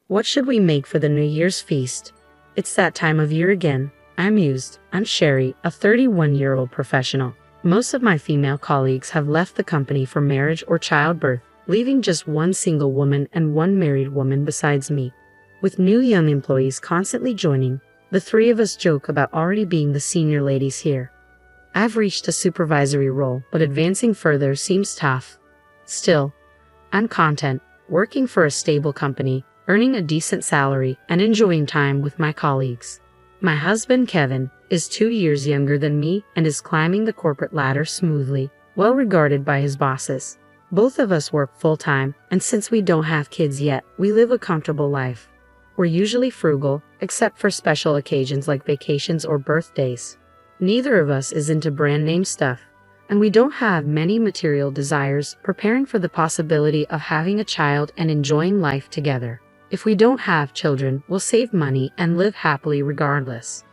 What should we make for the New Year's feast? It's that time of year again. I'm mused. I'm Sherry, a 31-year-old professional. Most of my female colleagues have left the company for marriage or childbirth, leaving just one single woman and one married woman besides me. With new young employees constantly joining, the three of us joke about already being the senior ladies here. I've reached a supervisory role, but advancing further seems tough. Still, I'm content, working for a stable company, earning a decent salary, and enjoying time with my colleagues. My husband, Kevin, is 2 years younger than me and is climbing the corporate ladder smoothly, well regarded by his bosses. Both of us work full-time, and since we don't have kids yet, we live a comfortable life. We're usually frugal, except for special occasions like vacations or birthdays. Neither of us is into brand name stuff, and we don't have many material desires, preparing for the possibility of having a child and enjoying life together. If we don't have children, we'll save money and live happily regardless.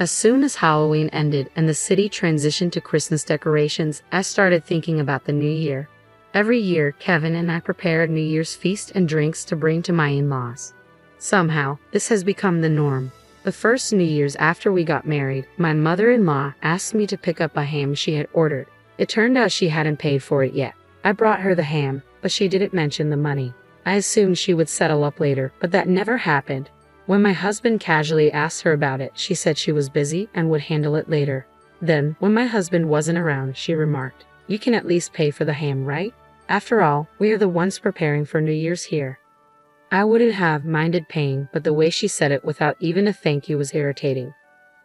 As soon as Halloween ended and the city transitioned to Christmas decorations, I started thinking about the new year. Every year, Kevin and I prepare a New Year's feast and drinks to bring to my in-laws. Somehow, this has become the norm. The first New Year's after we got married, my mother-in-law asked me to pick up a ham she had ordered. It turned out she hadn't paid for it yet. I brought her the ham, but she didn't mention the money. I assumed she would settle up later, but that never happened. When my husband casually asked her about it, she said she was busy and would handle it later. Then, when my husband wasn't around, she remarked, "You can at least pay for the ham, right? After all, we are the ones preparing for New Year's here." I wouldn't have minded paying, but the way she said it without even a thank you was irritating.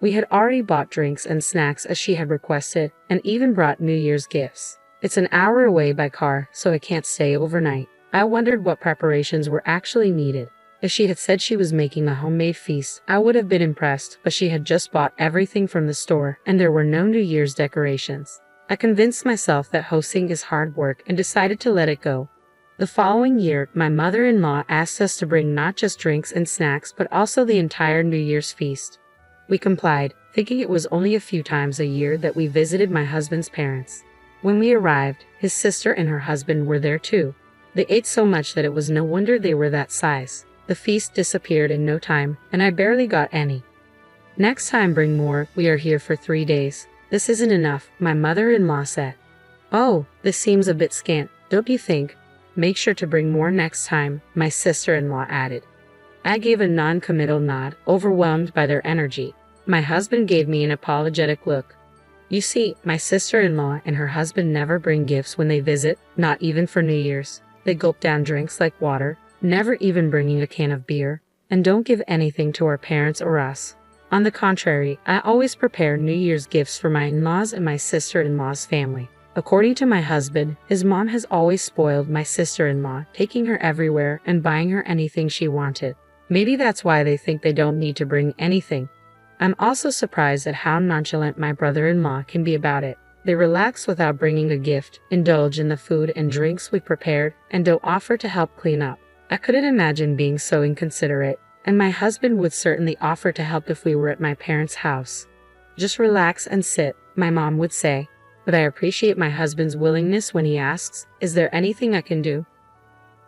We had already bought drinks and snacks as she had requested, and even brought New Year's gifts. It's an hour away by car, so I can't stay overnight. I wondered what preparations were actually needed. If she had said she was making a homemade feast, I would have been impressed, but she had just bought everything from the store, and there were no New Year's decorations. I convinced myself that hosting is hard work and decided to let it go. The following year, my mother-in-law asked us to bring not just drinks and snacks, but also the entire New Year's feast. We complied, thinking it was only a few times a year that we visited my husband's parents. When we arrived, his sister and her husband were there too. They ate so much that it was no wonder they were that size. The feast disappeared in no time, and I barely got any. "Next time bring more, we are here for 3 days. This isn't enough," my mother-in-law said. "Oh, this seems a bit scant, don't you think? Make sure to bring more next time," my sister-in-law added. I gave a non-committal nod, overwhelmed by their energy. My husband gave me an apologetic look. You see, my sister-in-law and her husband never bring gifts when they visit, not even for New Year's. They gulp down drinks like water, never even bringing a can of beer, and don't give anything to our parents or us. On the contrary, I always prepare New Year's gifts for my in-laws and my sister-in-law's family. According to my husband, his mom has always spoiled my sister-in-law, taking her everywhere and buying her anything she wanted. Maybe that's why they think they don't need to bring anything. I'm also surprised at how nonchalant my brother-in-law can be about it. They relax without bringing a gift, indulge in the food and drinks we prepared, and don't offer to help clean up. I couldn't imagine being so inconsiderate, and my husband would certainly offer to help if we were at my parents' house. "Just relax and sit," my mom would say. But I appreciate my husband's willingness when he asks, "Is there anything I can do?"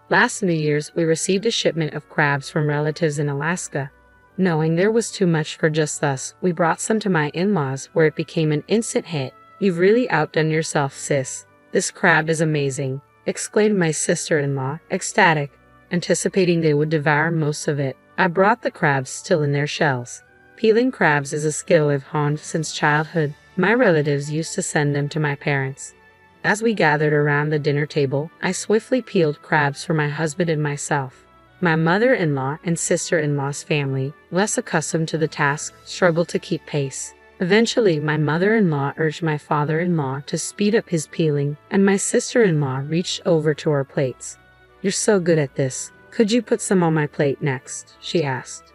Last New Year's, we received a shipment of crabs from relatives in Alaska. Knowing there was too much for just us, we brought some to my in-laws, where it became an instant hit. "You've really outdone yourself, sis. This crab is amazing," exclaimed my sister-in-law, ecstatic, anticipating they would devour most of it. I brought the crabs still in their shells. Peeling crabs is a skill I've honed since childhood. My relatives used to send them to my parents. As we gathered around the dinner table, I swiftly peeled crabs for my husband and myself. My mother-in-law and sister-in-law's family, less accustomed to the task, struggled to keep pace. Eventually, my mother-in-law urged my father-in-law to speed up his peeling, and my sister-in-law reached over to our plates. "You're so good at this. Could you put some on my plate next?" she asked.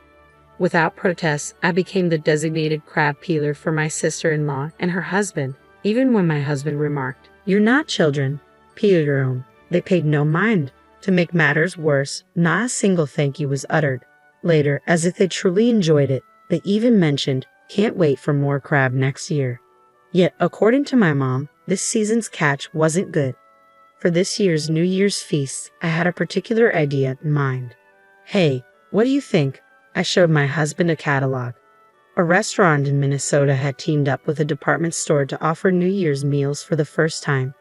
Without protest, I became the designated crab peeler for my sister-in-law and her husband, even when my husband remarked, "You're not children. Peel your own." They paid no mind. To make matters worse, not a single thank you was uttered. Later, as if they truly enjoyed it, they even mentioned, "Can't wait for more crab next year." Yet, according to my mom, this season's catch wasn't good. For this year's New Year's feast, I had a particular idea in mind. "Hey, What do you think? I showed my husband a catalog. A restaurant in Minnesota had teamed up with a department store to offer New Year's meals for the first time.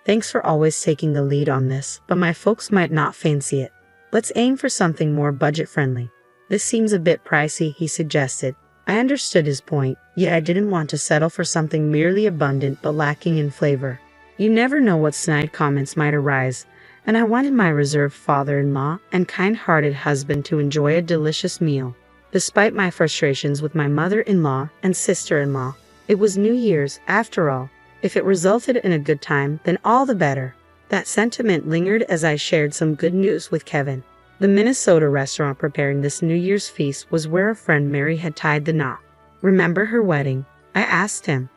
Thanks for always taking the lead on this, but my folks might not fancy it. Let's aim for something more budget-friendly. This seems a bit pricey, he suggested. I understood his point, yet I didn't want to settle for something merely abundant but lacking in flavor. You never know what snide comments might arise, and I wanted my reserved father-in-law and kind-hearted husband to enjoy a delicious meal. Despite my frustrations with my mother-in-law and sister-in-law, it was New Year's, after all. If it resulted in a good time, then all the better. That sentiment lingered as I shared some good news with Kevin. The Minnesota restaurant preparing this New Year's feast was where a friend Mary had tied the knot. Remember her wedding? I asked him.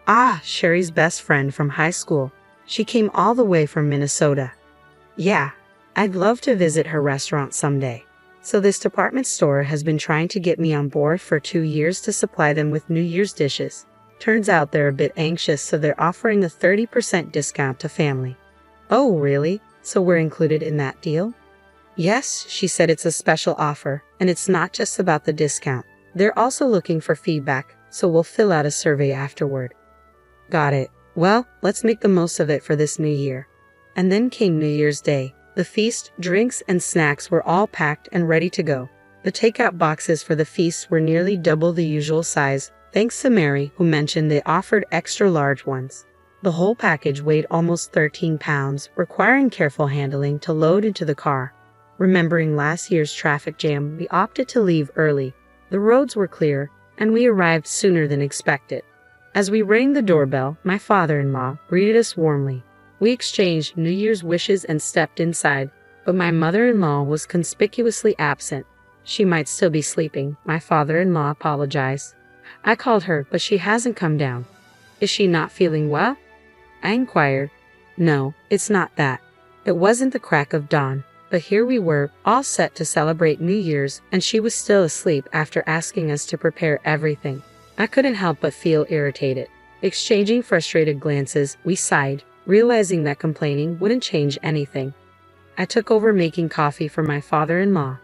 Ah, Sherry's best friend from high school. She came all the way from Minnesota. Yeah, I'd love to visit her restaurant someday. So this department store has been trying to get me on board for 2 years to supply them with New Year's dishes. Turns out they're a bit anxious, so they're offering a 30% discount to family. Oh, really? So we're included in that deal? Yes, she said it's a special offer, and it's not just about the discount. They're also looking for feedback, so we'll fill out a survey afterward. Got it. Well, let's make the most of it for this new year. And then came New Year's Day. The feast, drinks, and snacks were all packed and ready to go. The takeout boxes for the feast were nearly double the usual size, thanks to Mary, who mentioned they offered extra large ones. The whole package weighed almost 13 pounds, requiring careful handling to load into the car. Remembering last year's traffic jam, we opted to leave early. The roads were clear, and we arrived sooner than expected. As we rang the doorbell, my father-in-law greeted us warmly. We exchanged New Year's wishes and stepped inside, but my mother-in-law was conspicuously absent. She might still be sleeping, my father-in-law apologized. I called her, but she hasn't come down. Is she not feeling well? I inquired. No, it's not that. It wasn't the crack of dawn, but here we were, all set to celebrate New Year's, and she was still asleep after asking us to prepare everything. I couldn't help but feel irritated. Exchanging frustrated glances, we sighed, realizing that complaining wouldn't change anything. I took over making coffee for my father-in-law.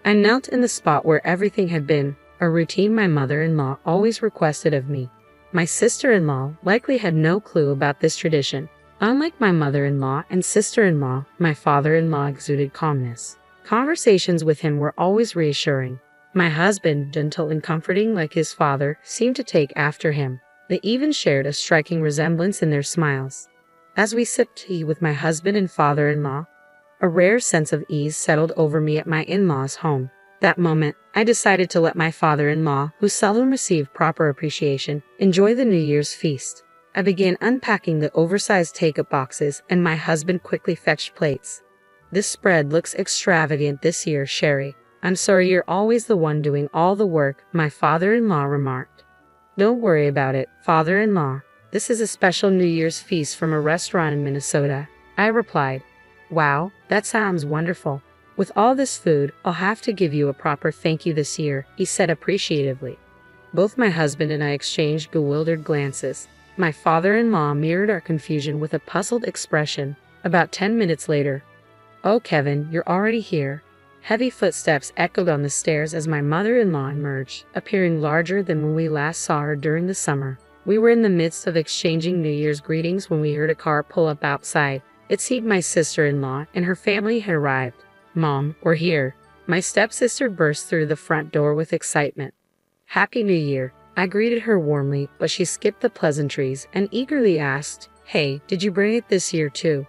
I knelt in the spot where everything had been, a routine my mother-in-law always requested of me. My sister-in-law likely had no clue about this tradition. Unlike my mother-in-law and sister-in-law, my father-in-law exuded calmness. Conversations with him were always reassuring. My husband, gentle and comforting like his father, seemed to take after him. They even shared a striking resemblance in their smiles. As we sipped tea with my husband and father-in-law, a rare sense of ease settled over me at my in-laws' home. That moment, I decided to let my father-in-law, who seldom received proper appreciation, enjoy the New Year's feast. I began unpacking the oversized take-up boxes, and my husband quickly fetched plates. This spread looks extravagant this year, Sherry. I'm sorry you're always the one doing all the work, my father-in-law remarked. Don't worry about it, father-in-law. This is a special New Year's feast from a restaurant in Minnesota, I replied. Wow, that sounds wonderful. With all this food, I'll have to give you a proper thank you this year, he said appreciatively. Both my husband and I exchanged bewildered glances. My father-in-law mirrored our confusion with a puzzled expression. About 10 minutes later, "Oh, Kevin, you're already here." Heavy footsteps echoed on the stairs as my mother-in-law emerged, appearing larger than when we last saw her during the summer. We were in the midst of exchanging New Year's greetings when we heard a car pull up outside. It seemed my sister-in-law and her family had arrived. "Mom, we're here." My stepsister burst through the front door with excitement. "Happy New Year." I greeted her warmly, but she skipped the pleasantries and eagerly asked, "Hey, did you bring it this year too?"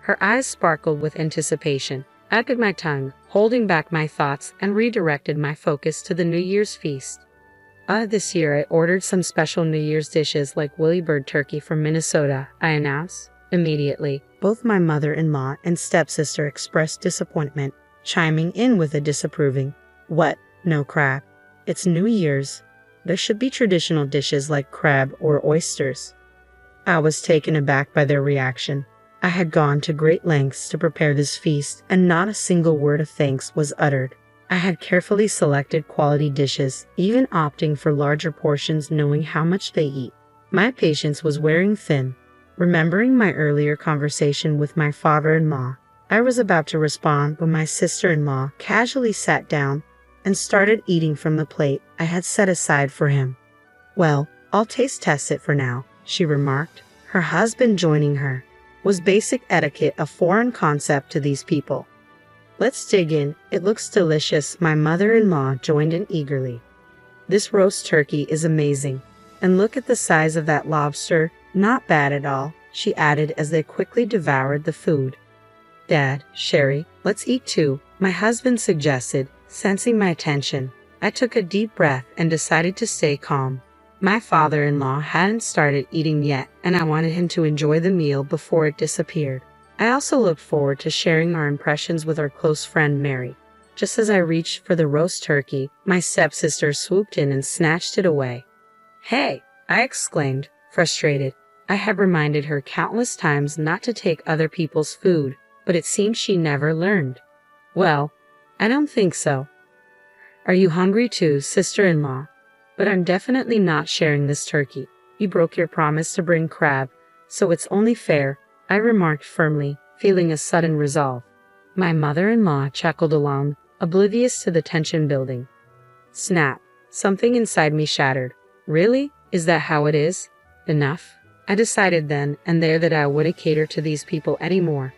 Her eyes sparkled with anticipation. I bit my tongue, holding back my thoughts, and redirected my focus to the New Year's feast. This year I ordered some special New Year's dishes like Willy Bird turkey from Minnesota, I announced. Immediately, both my mother-in-law and stepsister expressed disappointment, chiming in with a disapproving, "What? No crab? It's New Year's. There should be traditional dishes like crab or oysters." I was taken aback by their reaction. I had gone to great lengths to prepare this feast, and not a single word of thanks was uttered. I had carefully selected quality dishes, even opting for larger portions knowing how much they eat. My patience was wearing thin. Remembering my earlier conversation with my father-in-law, I was about to respond when my sister-in-law casually sat down and started eating from the plate I had set aside for him. "Well, I'll taste test it for now," she remarked. Her husband joining her. Was basic etiquette a foreign concept to these people? "Let's dig in. It looks delicious." My mother-in-law joined in eagerly. "This roast turkey is amazing. And look at the size of that lobster. Not bad at all," she added as they quickly devoured the food. "Dad, Sherry, let's eat too," my husband suggested, sensing my attention. I took a deep breath and decided to stay calm. My father-in-law hadn't started eating yet, and I wanted him to enjoy the meal before it disappeared. I also looked forward to sharing our impressions with our close friend Mary. Just as I reached for the roast turkey, my stepsister swooped in and snatched it away. "Hey!" I exclaimed, frustrated. I had reminded her countless times not to take other people's food, but it seemed she never learned. "Well, I don't think so." "Are you hungry too, sister-in-law? But I'm definitely not sharing this turkey. You broke your promise to bring crab, so it's only fair," I remarked firmly, feeling a sudden resolve. My mother-in-law chuckled along, oblivious to the tension building. Snap! Something inside me shattered. Really? Is that how it is? Enough. I decided then and there that I wouldn't cater to these people anymore.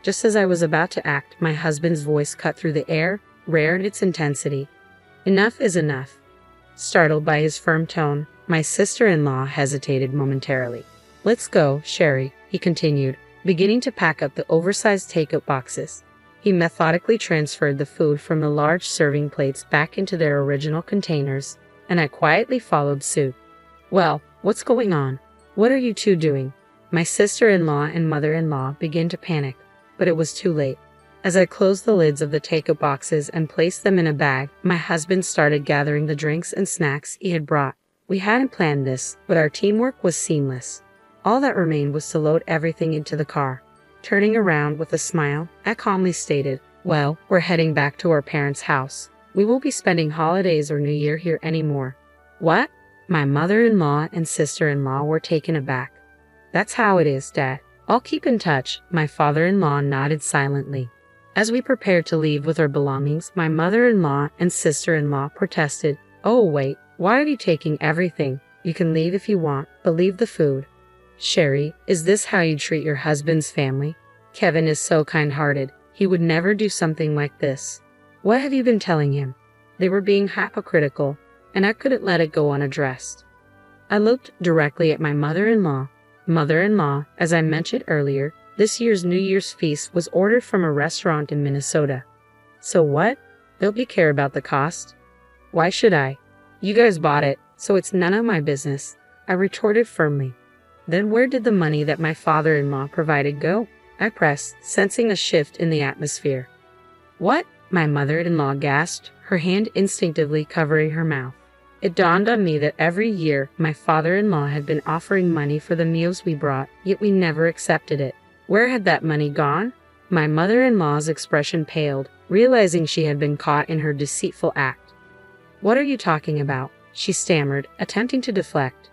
Just as I was about to act, my husband's voice cut through the air, rare in its intensity. "Enough is enough." Startled by his firm tone, my sister-in-law hesitated momentarily. "Let's go, Sherry," he continued, beginning to pack up the oversized take-out boxes. He methodically transferred the food from the large serving plates back into their original containers, and I quietly followed suit. "Well, what's going on? What are you two doing?" My sister-in-law and mother-in-law began to panic, but it was too late. As I closed the lids of the take-out boxes and placed them in a bag, my husband started gathering the drinks and snacks he had brought. We hadn't planned this, but our teamwork was seamless. All that remained was to load everything into the car. Turning around with a smile, I calmly stated, "Well, we're heading back to our parents' house. We won't be spending holidays or New Year here anymore." "What?" My mother-in-law and sister-in-law were taken aback. "That's how it is, Dad. I'll keep in touch." My father-in-law nodded silently. As we prepared to leave with our belongings, my mother-in-law and sister-in-law protested. "Oh wait, why are you taking everything? You can leave if you want, but leave the food." "Sherry, is this how you treat your husband's family? Kevin is so kind-hearted. He would never do something like this." "What have you been telling him?" They were being hypocritical, and I couldn't let it go unaddressed. I looked directly at my mother-in-law. "Mother-in-law, as I mentioned earlier, this year's New Year's feast was ordered from a restaurant in Minnesota." "So what? Don't you care about the cost?" "Why should I? You guys bought it, so it's none of my business," I retorted firmly. "Then where did the money that my father-in-law provided go?" I pressed, sensing a shift in the atmosphere. "What?" my mother-in-law gasped, her hand instinctively covering her mouth. It dawned on me that every year my father-in-law had been offering money for the meals we brought, yet we never accepted it. Where had that money gone? My mother-in-law's expression paled, realizing she had been caught in her deceitful act. "What are you talking about?" she stammered, attempting to deflect.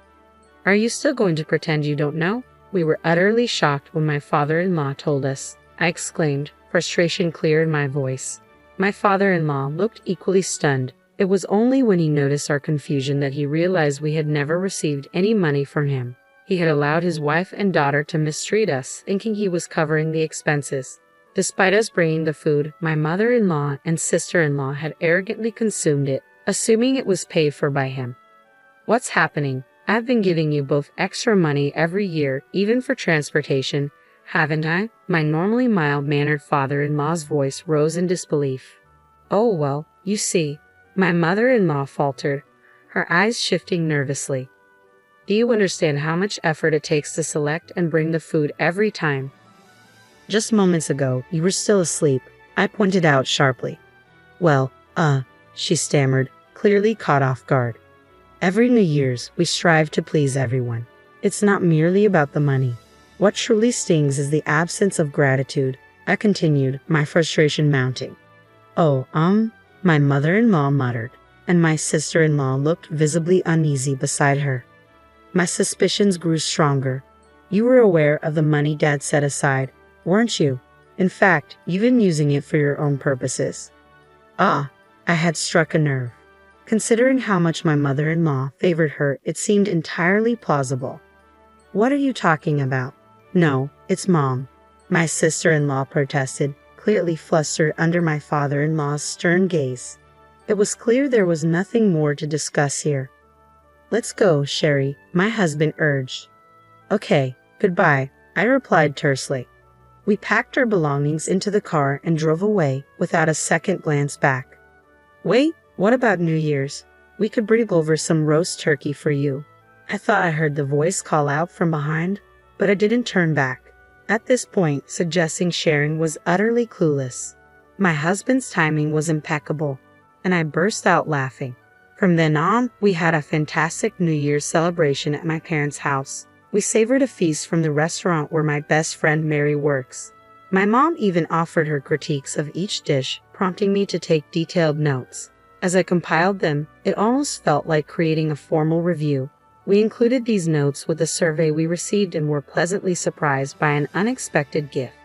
"Are you still going to pretend you don't know?" We were utterly shocked when my father-in-law told us, I exclaimed, frustration clear in my voice. My father-in-law looked equally stunned. It was only when he noticed our confusion that he realized we had never received any money from him. He had allowed his wife and daughter to mistreat us, thinking he was covering the expenses. Despite us bringing the food, my mother-in-law and sister-in-law had arrogantly consumed it, assuming it was paid for by him. "What's happening? I've been giving you both extra money every year, even for transportation, haven't I?" My normally mild-mannered father-in-law's voice rose in disbelief. "Oh well, you see," my mother-in-law faltered, her eyes shifting nervously. "Do you understand how much effort it takes to select and bring the food every time?" "Just moments ago, you were still asleep," I pointed out sharply. "Well, she stammered, clearly caught off guard. "Every New Year's, we strive to please everyone. It's not merely about the money. What truly stings is the absence of gratitude," I continued, my frustration mounting. "Oh, my mother-in-law muttered, and my sister-in-law looked visibly uneasy beside her. My suspicions grew stronger. "You were aware of the money Dad set aside, weren't you? In fact, even using it for your own purposes. Ah, I had struck a nerve. Considering how much my mother-in-law favored her, it seemed entirely plausible. What are you talking about? No, it's Mom. My sister-in-law protested, clearly flustered under my father-in-law's stern gaze. It was clear there was nothing more to discuss here. Let's go, Sherry, my husband urged. Okay, goodbye, I replied tersely. We packed our belongings into the car and drove away without a second glance back. Wait, what about New Year's? We could bring over some roast turkey for you. I thought I heard the voice call out from behind, but I didn't turn back. At this point, suggesting sharing was utterly clueless. My husband's timing was impeccable, and I burst out laughing. From then on, we had a fantastic New Year's celebration at my parents' house. We savored a feast from the restaurant where my best friend Mary works. My mom even offered her critiques of each dish, prompting me to take detailed notes. As I compiled them, it almost felt like creating a formal review. We included these notes with a survey we received and were pleasantly surprised by an unexpected gift.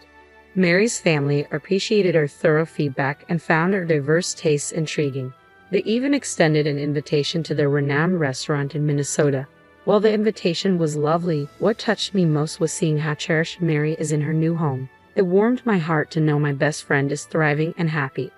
Mary's family appreciated our thorough feedback and found our diverse tastes intriguing. They even extended an invitation to their renowned restaurant in Minnesota. While the invitation was lovely, what touched me most was seeing how cherished Mary is in her new home. It warmed my heart to know my best friend is thriving and happy.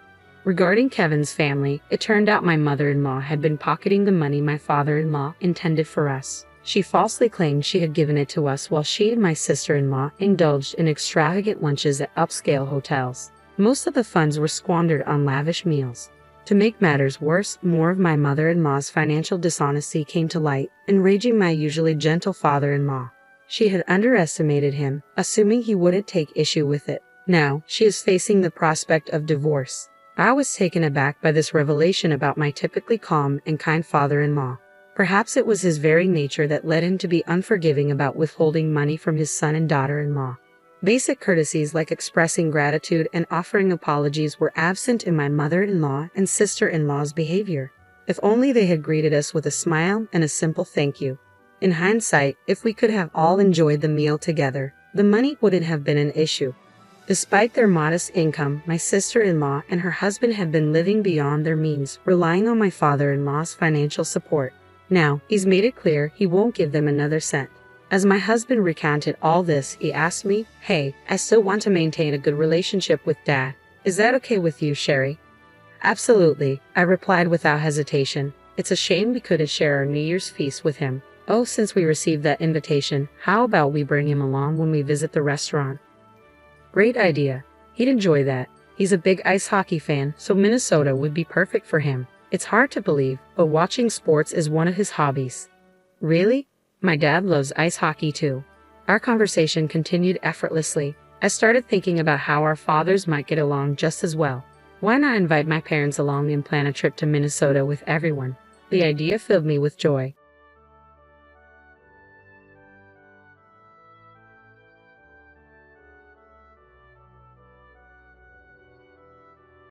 Regarding Kevin's family, it turned out my mother-in-law had been pocketing the money my father-in-law intended for us. She falsely claimed she had given it to us while she and my sister-in-law indulged in extravagant lunches at upscale hotels. Most of the funds were squandered on lavish meals. To make matters worse, more of my mother-in-law's financial dishonesty came to light, enraging my usually gentle father-in-law. She had underestimated him, assuming he wouldn't take issue with it. Now, she is facing the prospect of divorce. I was taken aback by this revelation about my typically calm and kind father-in-law. Perhaps it was his very nature that led him to be unforgiving about withholding money from his son and daughter-in-law. Basic courtesies like expressing gratitude and offering apologies were absent in my mother-in-law and sister-in-law's behavior. If only they had greeted us with a smile and a simple thank you. In hindsight, if we could have all enjoyed the meal together, the money wouldn't have been an issue. Despite their modest income, my sister-in-law and her husband had been living beyond their means, relying on my father-in-law's financial support. Now, he's made it clear he won't give them another cent. As my husband recounted all this, he asked me, "Hey, I still want to maintain a good relationship with Dad. Is that okay with you, Sherry?" "Absolutely," I replied without hesitation. It's a shame we couldn't share our New Year's feast with him. Oh, since we received that invitation, how about we bring him along when we visit the restaurant? Great idea. He'd enjoy that. He's a big ice hockey fan, so Minnesota would be perfect for him. It's hard to believe, but watching sports is one of his hobbies. Really? My dad loves ice hockey too. Our conversation continued effortlessly. I started thinking about how our fathers might get along just as well. Why not invite my parents along and plan a trip to Minnesota with everyone? The idea filled me with joy.